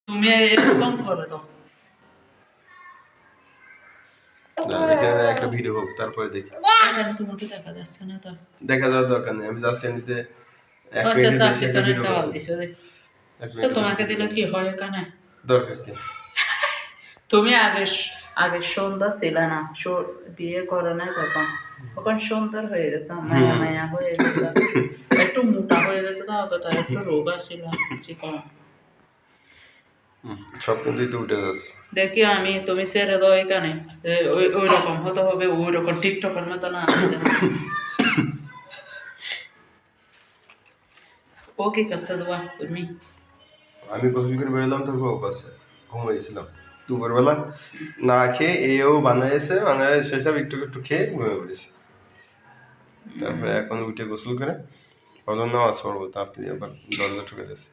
তুমি এরকম করে দাও। এখানে একটা ভিডিও হোক তারপরে দেখি। এখানে তোমাকে দেখা যাচ্ছে না তো। দেখা যাওয়ার দরকার নেই, আমি জাস্ট এমনিতে এক আচ্ছা মিনিটের আচ্ছা, বেশি একটা পিছনের ভিডিও দেওয়াল করছি। দিছে রে। এক তো মিনিটের বেশি তোমাকে ভিডিও দিলে কি হয় এখানে? দরকার কি? তুমি আগে সুন্দর ছিল না, বিয়ে করো নাই তখন, তখন সুন্দর হয়ে গেছে, মায়া মায়া হয়ে গেছে, একটু মোটা হয়ে গেছে, তো আগে তো একটু রোগা ছিল, চিকন। সব কিন্তু তো উঠে যাচ্ছে। দেখি আমি, তুমি ছেড়ে দাও এখানে, ওই রকম হতে হবে, ওই রকম টিকটকের মতো না। ও কি করছে দোয়া তুমি? আমি গোসল করে বেরোলাম তো ও কাছে ঘুমাইছিলাম দুপুরবেলা, না খেয়ে এও বানাইছে, বানায় সেসব একটু একটু খেয়ে ঘুমিয়ে পড়েছি। তারপরে এখন উঠে গোসল করে ভাবলাম নামাজ পড়বো, তা আপনি আবার দরজা ঠুকে দিয়েছে।